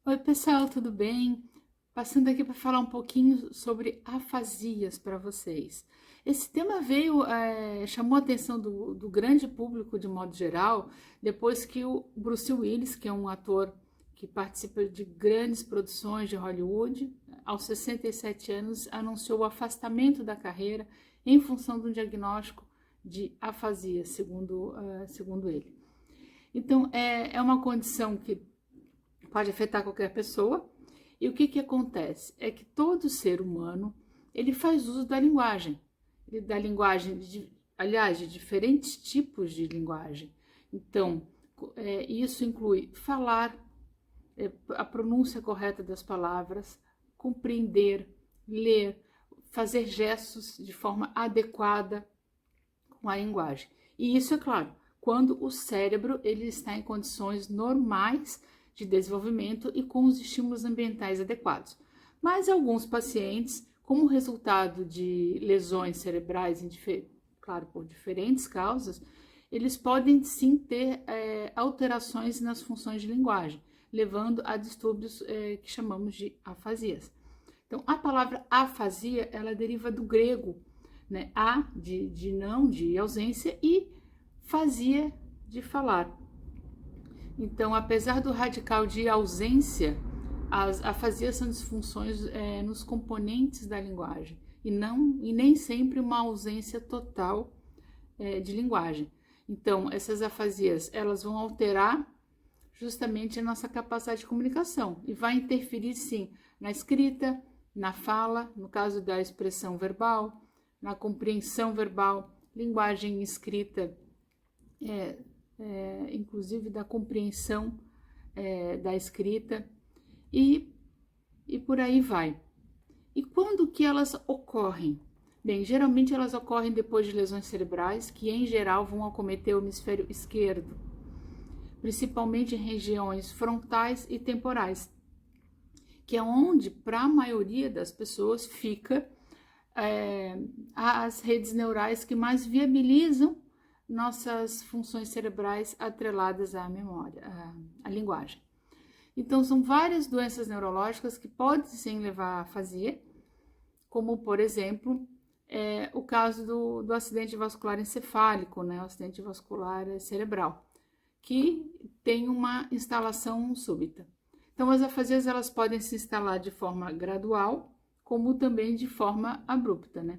Oi, pessoal, tudo bem? Passando aqui para falar um pouquinho sobre afasias para vocês. Esse tema chamou a atenção do grande público de modo geral, depois que o Bruce Willis, que é um ator que participa de grandes produções de Hollywood, aos 67 anos, anunciou o afastamento da carreira em função de um diagnóstico de afasia, segundo ele. Então, é uma condição que pode afetar qualquer pessoa. E o que acontece? É que todo ser humano, ele faz uso da linguagem, aliás, de diferentes tipos de linguagem. Então, isso inclui falar, a pronúncia correta das palavras, compreender, ler, fazer gestos de forma adequada com a linguagem. E isso é claro, quando o cérebro ele está em condições normais de desenvolvimento e com os estímulos ambientais adequados. Mas alguns pacientes, como resultado de lesões cerebrais, claro, por diferentes causas, eles podem sim ter alterações nas funções de linguagem, levando a distúrbios que chamamos de afasias. Então, a palavra afasia, ela deriva do grego, né? A de não, de ausência, e fazia de falar. Então, apesar do radical de ausência, as afasias são disfunções nos componentes da linguagem e nem sempre uma ausência total de linguagem. Então, essas afasias elas vão alterar justamente a nossa capacidade de comunicação e vai interferir sim na escrita, na fala, no caso da expressão verbal, na compreensão verbal, linguagem escrita, inclusive da compreensão da escrita e por aí vai. E quando que elas ocorrem? Bem, geralmente elas ocorrem depois de lesões cerebrais que em geral vão acometer o hemisfério esquerdo, principalmente em regiões frontais e temporais, que é onde para a maioria das pessoas fica as redes neurais que mais viabilizam nossas funções cerebrais atreladas à memória, à linguagem. Então, são várias doenças neurológicas que podem sim levar à afasia, como, por exemplo, o caso do acidente vascular encefálico, né, o acidente vascular cerebral, que tem uma instalação súbita. Então, as afasias elas podem se instalar de forma gradual, como também de forma abrupta, né?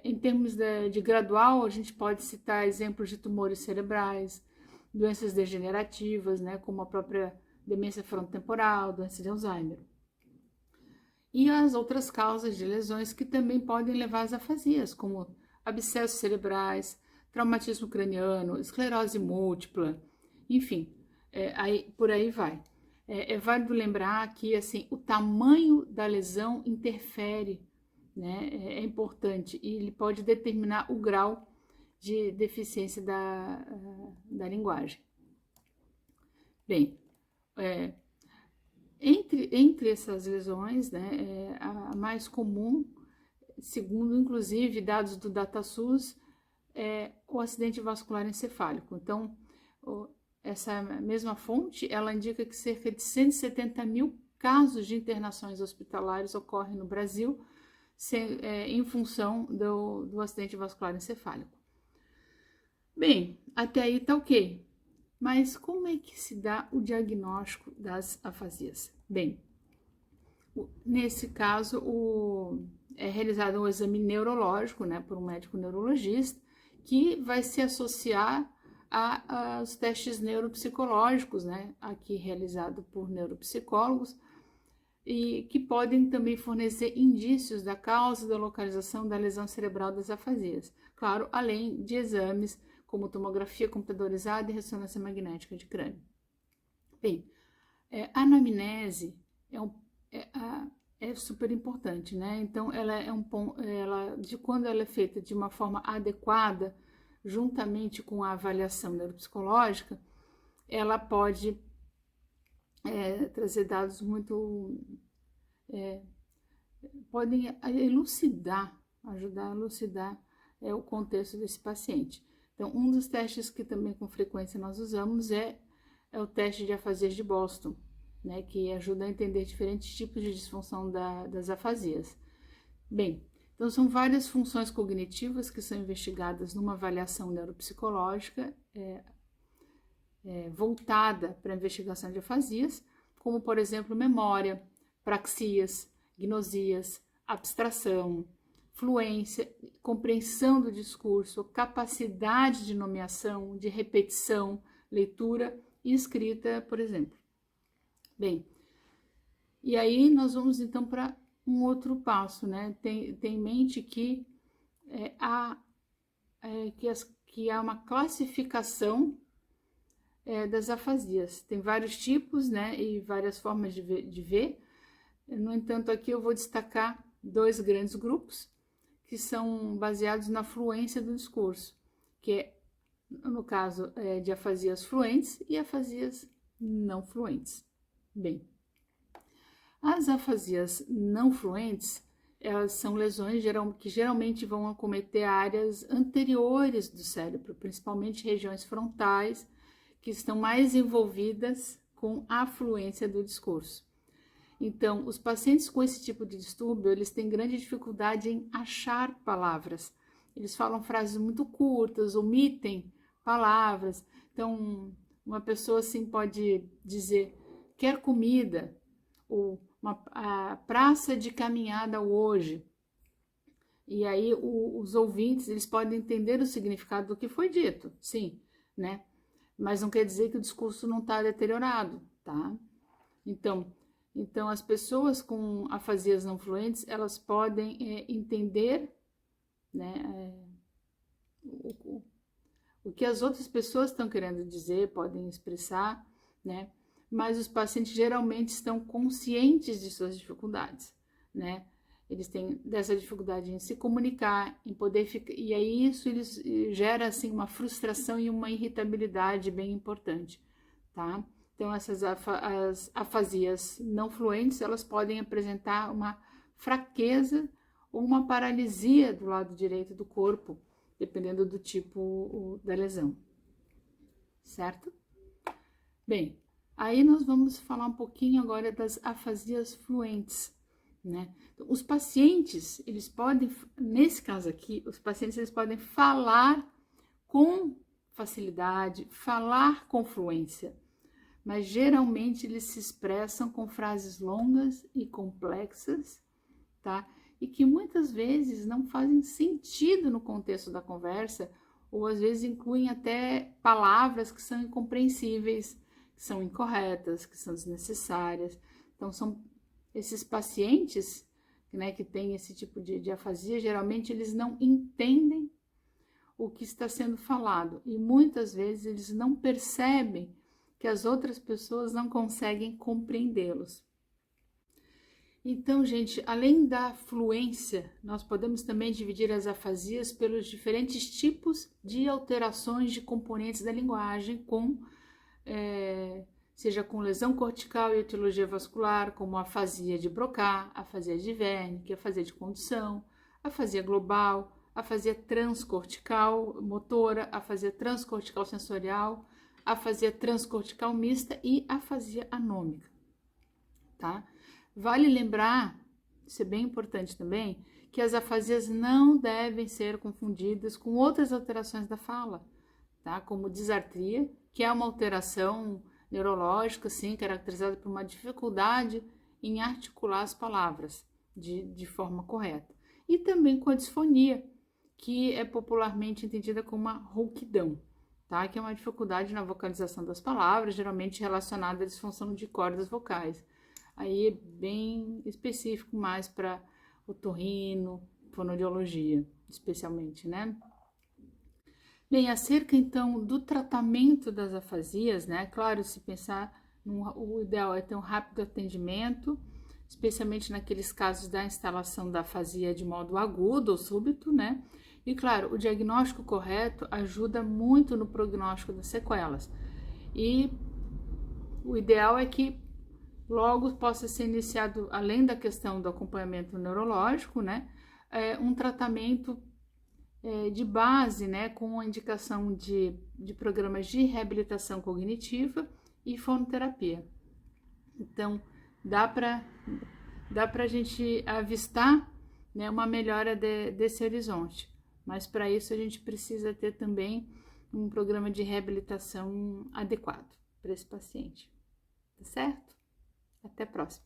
Em termos de gradual, a gente pode citar exemplos de tumores cerebrais, doenças degenerativas, né, como a própria demência frontotemporal, doença de Alzheimer. E as outras causas de lesões que também podem levar às afasias, como abscessos cerebrais, traumatismo craniano, esclerose múltipla, enfim, por aí vai. É válido lembrar que assim, o tamanho da lesão interfere, né? É importante e ele pode determinar o grau de deficiência da linguagem. Bem, entre essas lesões, né, a mais comum, segundo inclusive dados do DataSUS, é o acidente vascular encefálico. Então, essa mesma fonte, ela indica que cerca de 170 mil casos de internações hospitalares ocorrem no Brasil em função do acidente vascular encefálico. Bem, até aí tá ok. Mas como é que se dá o diagnóstico das afasias? Bem, nesse caso, é realizado um exame neurológico, né, por um médico neurologista, que vai se associar aos testes neuropsicológicos, né, aqui realizado por neuropsicólogos, e que podem também fornecer indícios da causa e da localização da lesão cerebral das afasias. Claro, além de exames como tomografia computadorizada e ressonância magnética de crânio. Bem, a anamnese é super importante, né? Então, quando ela é feita de uma forma adequada, juntamente com a avaliação neuropsicológica, ela pode trazer dados muito... podem ajudar a elucidar o contexto desse paciente. Então, um dos testes que também com frequência nós usamos é o teste de afasias de Boston, né, que ajuda a entender diferentes tipos de disfunção das afasias. Bem, então são várias funções cognitivas que são investigadas numa avaliação neuropsicológica voltada para a investigação de afasias, como, por exemplo, memória, praxias, gnosias, abstração, fluência, compreensão do discurso, capacidade de nomeação, de repetição, leitura e escrita, por exemplo. Bem, e aí nós vamos então para um outro passo, né? Tem em mente que há uma classificação das afasias. Tem vários tipos, né? E várias formas de ver. No entanto, aqui eu vou destacar 2 grandes grupos que são baseados na fluência do discurso, que é, no caso, de afasias fluentes e afasias não fluentes. Bem, as afasias não fluentes, elas são lesões que geralmente vão acometer áreas anteriores do cérebro, principalmente regiões frontais, que estão mais envolvidas com a fluência do discurso. Então, os pacientes com esse tipo de distúrbio, eles têm grande dificuldade em achar palavras. Eles falam frases muito curtas, omitem palavras. Então, uma pessoa assim pode dizer, quer comida, ou a praça de caminhada hoje. E aí os ouvintes, eles podem entender o significado do que foi dito, sim, né? Mas não quer dizer que o discurso não está deteriorado, tá? Então, as pessoas com afasias não fluentes, elas podem entender, né, o que as outras pessoas estão querendo dizer, podem expressar, né? Mas os pacientes geralmente estão conscientes de suas dificuldades, né? Eles têm dessa dificuldade em se comunicar, em poder ficar, e aí isso eles gera assim uma frustração e uma irritabilidade bem importante, tá? Então essas as afasias não fluentes, elas podem apresentar uma fraqueza ou uma paralisia do lado direito do corpo, dependendo do tipo da lesão, certo? Bem, aí nós vamos falar um pouquinho agora das afasias fluentes, né? Os pacientes, eles podem, nesse caso aqui, os pacientes eles podem falar com facilidade, falar com fluência, mas geralmente eles se expressam com frases longas e complexas, tá? E que muitas vezes não fazem sentido no contexto da conversa, ou às vezes incluem até palavras que são incompreensíveis, que são incorretas, que são desnecessárias. Então, são esses pacientes, né, que têm esse tipo de afasia, geralmente eles não entendem o que está sendo falado e muitas vezes eles não percebem que as outras pessoas não conseguem compreendê-los. Então, gente, além da fluência, nós podemos também dividir as afasias pelos diferentes tipos de alterações de componentes da linguagem, seja com lesão cortical e etiologia vascular, como a afasia de Broca, a afasia de Wernicke, a afasia de condução, a afasia global, a afasia transcortical motora, a afasia transcortical sensorial, a afasia transcortical mista e a afasia anômica, tá? Vale lembrar, isso é bem importante também, que as afasias não devem ser confundidas com outras alterações da fala, tá? Como disartria, que é uma alteração neurológica, sim, caracterizada por uma dificuldade em articular as palavras de forma correta. E também com a disfonia, que é popularmente entendida como uma rouquidão, tá? Que é uma dificuldade na vocalização das palavras, geralmente relacionada à disfunção de cordas vocais. Aí é bem específico mais para otorrino, fonoaudiologia, especialmente, né? Bem, acerca então do tratamento das afasias, né? Claro, se pensar, o ideal é ter um rápido atendimento, especialmente naqueles casos da instalação da afasia de modo agudo ou súbito, né? E claro, o diagnóstico correto ajuda muito no prognóstico das sequelas. E o ideal é que logo possa ser iniciado, além da questão do acompanhamento neurológico, né? Um tratamento de base, né, com a indicação de programas de reabilitação cognitiva e fonoterapia. Então, dá para a gente avistar, né, uma melhora desse horizonte. Mas para isso a gente precisa ter também um programa de reabilitação adequado para esse paciente. Tá certo? Até a próxima.